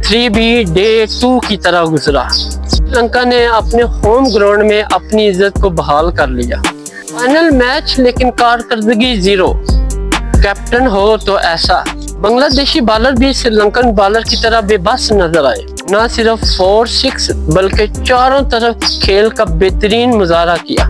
3 भी डे 2 की तरह गुजरा। श्रीलंका ने अपने होम ग्राउंड में अपनी इज्जत को बहाल कर लिया। फाइनल मैच लेकिन कारकर्दगी जीरो। कैप्टन हो तो ऐसा। बांग्लादेशी बॉलर भी श्रीलंकन बॉलर की तरह बेबस नजर आए। न सिर्फ 4-6 बल्कि चारों तरफ खेल का बेहतरीन मुजाहरा किया।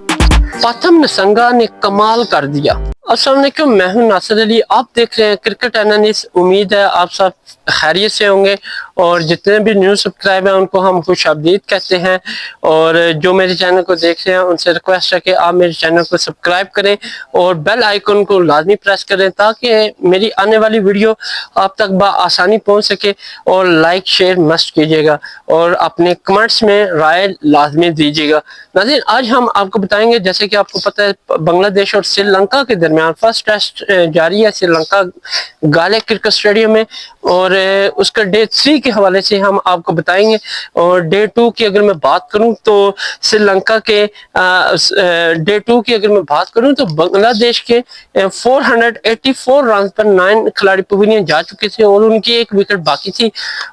पाथम नसंगा ने कमाल कर दिया। अस्सलाम वालेकुम, मैं हूं नासिर अली। आप देख रहे हैं क्रिकेट एनालिस्ट। उम्मीद है आप सब खैरियत से होंगे और जितने भी न्यू सब्सक्राइबर हैं उनको हम खुश आमदीद कहते हैं। और जो मेरे चैनल को देख रहे हैं उनसे रिक्वेस्ट है कि आप मेरे चैनल को सब्सक्राइब करें और बेल आइकन को लाजमी प्रेस करें ताकि मेरी आने वाली वीडियो आप तक आसानी पहुंच सके। और लाइक शेयर मस्ट कीजिएगा और अपने कमेंट्स में राय लाजमी दीजिएगा। नाज़रीन, आज हम आपको बताएंगे, जैसे कि आपको पता है बांग्लादेश और श्रीलंका के दरमियान फर्स्ट टेस्ट जारी है श्रीलंका गाले क्रिकेट स्टेडियम में, और उसका डे 3 के हवाले से हम आपको बताएंगे। और डे 2 की अगर मैं बात करूं तो श्रीलंका के डे 2 की अगर मैं बात करूं तो बांग्लादेश के 484 रन पर 9 खिलाड़ी पवेलियन जा चुके थे और उनकी एक विकेट बाकी थी।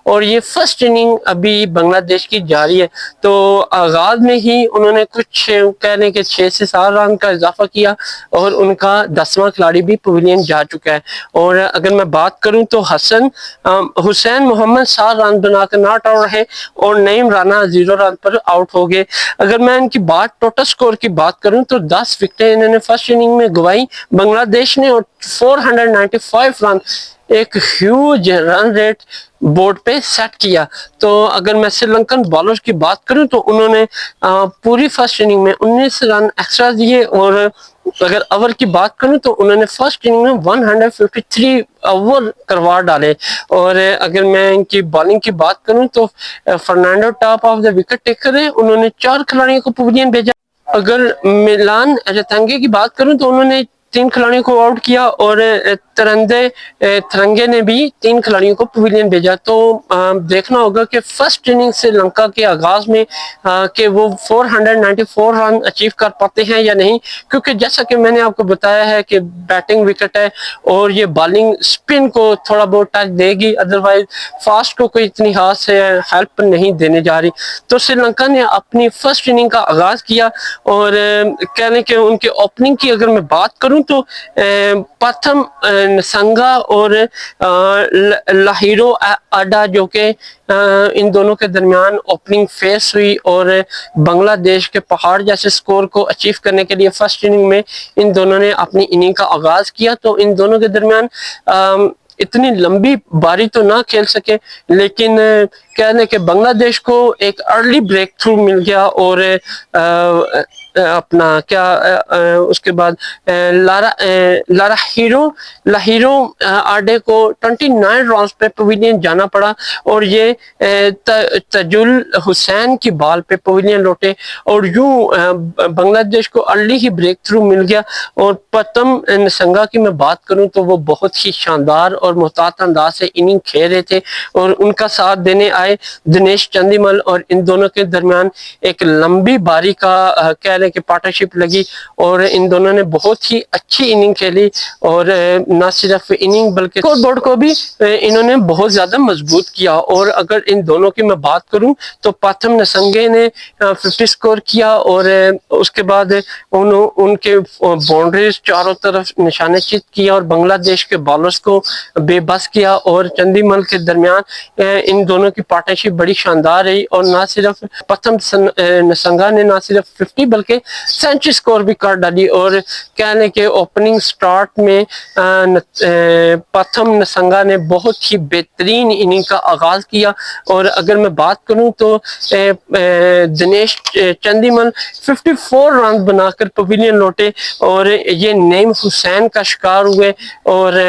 और ये फर्स्ट इनिंग अभी बांग्लादेश की जारी है। तो आगाज में ही उन्होंने कुछ कहने के 6 से 7 रन का इजाफा किया और उनका 10वां खिलाड़ी भी पवेलियन जा चुका है। और अगर मैं बात करूं तो हुसैन मोहम्मद 7 रन बनाकर नॉट आउट रहे और नईम राना 0 रन पर आउट हो गए। अगर मैं इनकी टोटल स्कोर की बात करूं तो 10 विकेटें इन्होंने फर्स्ट इनिंग में गवाई बांग्लादेश ने और 495 रन, एक ह्यूज रन रेट बोर्ड पे सेट किया। तो अगर मैं श्रीलंकन बॉलर्स की बात करूं तो उन्होंने पूरी फर्स्ट इनिंग में 19 रन एक्स्ट्रा दिए। और अगर ओवर की बात करूं तो उन्होंने फर्स्ट इनिंग में 153 ओवर करवा डाले। और अगर मैं इनकी बॉलिंग की बात करूं तो Fernando top of the wicket taker है, उन्होंने 4 खिलाड़ियों को पवेलियन भेजा। अगर मिलान रतंगे की बात करूं तो उन्होंने 3 खिलाड़ियों को आउट किया और तरंगे ने भी 3 खिलाड़ियों को पवेलियन भेजा। तो देखना होगा कि फर्स्ट इनिंग श्रीलंका के आगाज में कि वो 494 रन अचीव कर पाते हैं या नहीं, क्योंकि जैसा कि मैंने आपको बताया है कि बैटिंग विकेट है और ये बॉलिंग स्पिन को थोड़ा बहुत टच देगी, अदरवाइज फास्ट को कोई इतनी हाथ से हेल्प नहीं देने जा रही। तो श्रीलंका ने अपनी फर्स्ट इनिंग का आगाज किया और कहने के उनके ओपनिंग की अगर मैं बात करूं तो पाथम नसंगा और लाहिरो अड्डा जो कि इन दोनों के दरमियान ओपनिंग फेस हुई और बांग्लादेश के पहाड़ जैसे स्कोर को अचीव करने के लिए फर्स्ट इनिंग में इन दोनों ने अपनी इनिंग का आगाज किया। तो इन दोनों के दरमियान इतनी लंबी बारी तो ना खेल सके, लेकिन कहने के बांग्लादेश को एक अर्ली ब्रेक थ्रू मिल गया और अपना क्या उसके बाद लाहिरो आडे को 29 रन पे पवेलियन जाना पड़ा और ये तजुल हुसैन की बॉल पे पवेलियन लौटे और यूं बांग्लादेश को अर्ली ही ब्रेक थ्रू मिल गया। और पाथम नसंगा की मैं बात करूं तो वो बहुत ही शानदार और मुहतात अंदाज से इनिंग खेल रहे थे और उनका साथ देने आए दिनेश चंदीमल और इन दोनों के दरमियान एक लंबी बारी का कहने की पार्टनरशिप लगी और इन दोनों ने बहुत ही अच्छी इनिंग खेली। और न सिर्फ इनिंग बल्कि स्कोरबोर्ड को भी इन्होंने बहुत ज्यादा मजबूत किया। और अगर इन दोनों की मैं बात करूं तो पाथम नसंगे ने 50 स्कोर किया और उसके बाद उनके बाउंड्रीज चारों तरफ निशाने चित किया और बांग्लादेश के बॉलर्स को बेबस किया। और चंदीमल के दरमियान इन दोनों की पार्टनरशिप बड़ी शानदार रही और ना सिर्फ पाथम नसंगा ने ना सिर्फ 50 बल्कि सेंचुरी स्कोर भी कर डाली। और कहने के ओपनिंग स्टार्ट में पाथम नसंगा ने बहुत ही बेहतरीन इनिंग का आगाज किया। और अगर मैं बात करूं तो दिनेश चंदीमल 54 रन बनाकर पवेलियन लौटे और ये नईम हुसैन का शिकार हुए और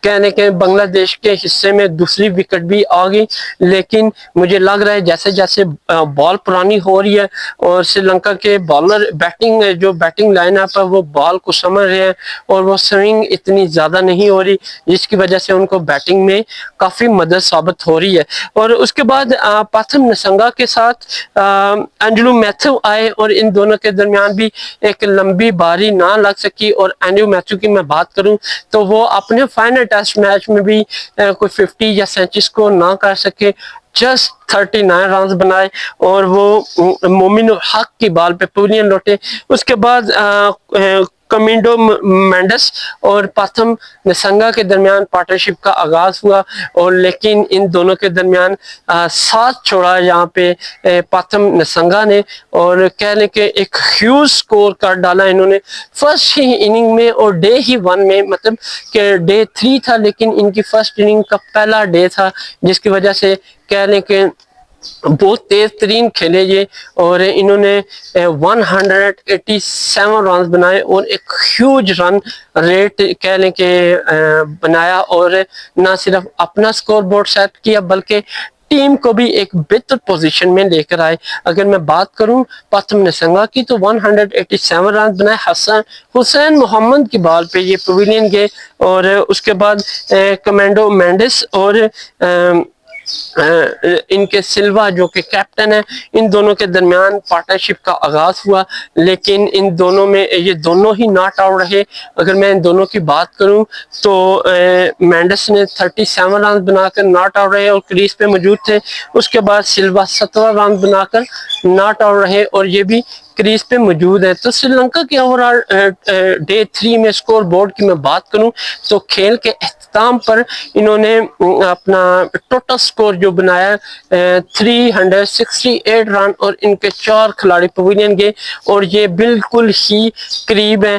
कहने के बांग्लादेश के हिस्से में दूसरी विकेट भी आ गई। लेकिन मुझे लग रहा है जैसे जैसे बॉल पुरानी हो रही है और श्रीलंका के बॉलर बैटिंग लाइनअप है वो बॉल को समझ रहे हैं और वो स्विंग इतनी ज्यादा नहीं हो रही, जिसकी वजह से उनको बैटिंग में काफी मदद साबित हो रही है। और उसके बाद पाथम नसंगा के साथ एंड्रू मैथ्यू आए और इन दोनों के दरमियान भी एक लंबी बारी ना लग सकी। और एंड्रू मैथ्यू की मैं बात करूं तो वो अपने फाइनल ٹیسٹ میچ میں بھی کوئی 50 یا 37 اسکور نہ کر سکے، جسٹ 39 رنز بنائے اور وہ مومن الحق کی بال پہ پویلین لوٹے۔ اس کے بعد کمینڈو مینڈس اور پاتھم نسنگا کے درمیان پارٹنرشپ کا آغاز ہوا، اور لیکن ان دونوں کے درمیان ساتھ چھوڑا یہاں پہ پاتھم نسنگا نے، اور کہہ لیں کہ ایک ہیوج سکور کر ڈالا انہوں نے فرسٹ ہی اننگ میں، اور ڈے ہی 1 میں، مطلب کہ ڈے 3 تھا لیکن ان کی فرسٹ اننگ کا پہلا ڈے تھا، جس کی وجہ سے کہہ لیں کہ بہت تیز ترین کھیلے یہ، اور انہوں نے 187 رنز بنائے اور ایک ہیوج رن ریٹ کہہ لیں کہ بنایا، اور نہ صرف اپنا سکور بورڈ سیٹ کیا بلکہ ٹیم کو بھی ایک بہتر پوزیشن میں لے کر آئے۔ اگر میں بات کروں پاتھم نسنگا کی تو 187 رنز بنائے، حسین محمد کی بال پہ یہ پویلین گئے، اور اس کے بعد کمینڈو مینڈس اور ان کے سلوا جو کہ کیپٹن ہے، ان دونوں کے درمیان پارٹنرشپ کا آغاز ہوا، لیکن ان دونوں میں یہ دونوں ہی ناٹ آؤٹ رہے۔ اگر میں ان دونوں کی بات کروں تو مینڈس نے 37 رنز بنا کر ناٹ آؤٹ رہے اور کریز پہ موجود تھے، اس کے بعد سلوا 17 رنز بنا کر ناٹ آؤٹ رہے اور یہ بھی کریز پہ موجود ہے۔ تو سری لنکا کے اوورال ڈے 3 میں سکور بورڈ کی میں بات کروں تو کھیل کے اختتام پر انہوں نے اپنا ٹوٹل سکور جو بنایا 368 رن، اور ان کے 4 کھلاڑی پویلین گئے، اور یہ بالکل ہی قریب ہے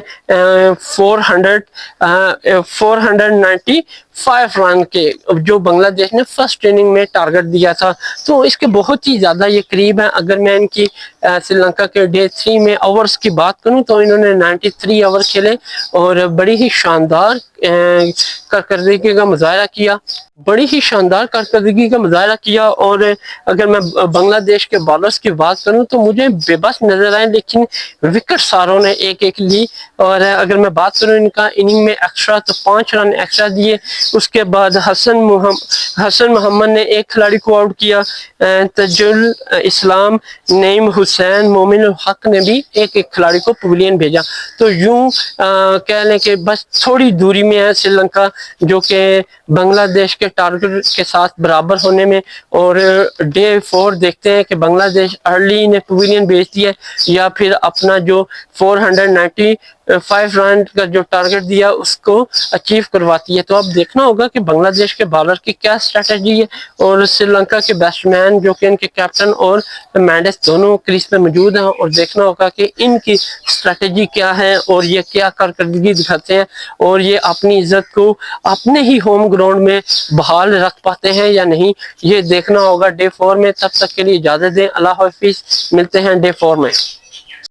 495 رن کے جو بنگلہ دیش نے فرسٹ اننگ میں ٹارگٹ دیا تھا، تو اس کے بہت ہی زیادہ یہ قریب ہیں۔ اگر میں ان کی سری لنکا کے ڈے 3 میں اوورز کی بات کروں تو انہوں نے 93 اوور کھیلے اور بڑی ہی شاندار کارکردگی کا مظاہرہ کیا، اور اگر میں بنگلہ دیش کے بالرز کی بات کروں تو مجھے بے بس نظر آئے، لیکن وکٹ ساروں نے ایک ایک لی، اور اگر میں بات کروں ان کا اننگ میں ایکسٹرا تو 5 رن ایکسٹرا دیے۔ اس کے بعد حسن محمد نے ایک کھلاڑی کو آؤٹ کیا، تجل اسلام، نعیم حسین، مومن الحق نے بھی ایک ایک کھلاڑی کو پویلین بھیجا۔ تو یوں کہہ لیں کہ بس تھوڑی دوری میں ہے سری لنکا جو کہ بنگلہ دیش کے ٹارگٹ کے ساتھ برابر ہونے میں، اور ڈے 4 دیکھتے ہیں کہ بنگلہ دیش ارلی نے پویلین بھیجتی ہے یا پھر اپنا جو 495 رن کا جو ٹارگٹ دیا اس کو اچیو کرواتی ہے۔ تو اب دیکھنا ہوگا کہ بنگلہ دیش کے بالر کی کیا اسٹریٹجی ہے، اور سری لنکا کے بیٹس مین جو کہ ان کے کیپٹن اور مینڈس دونوں کریز پہ موجود ہیں، اور دیکھنا ہوگا کہ ان کی اسٹریٹجی کیا ہے اور یہ کیا کارکردگی دکھاتے ہیں، اور یہ اپنی عزت کو اپنے ہی ہوم گراؤنڈ میں بحال رکھ پاتے ہیں یا نہیں، یہ دیکھنا ہوگا ڈے 4 میں۔ تب تک کے لیے اجازت دیں، اللہ حافظ، ملتے ہیں ڈے 4 میں۔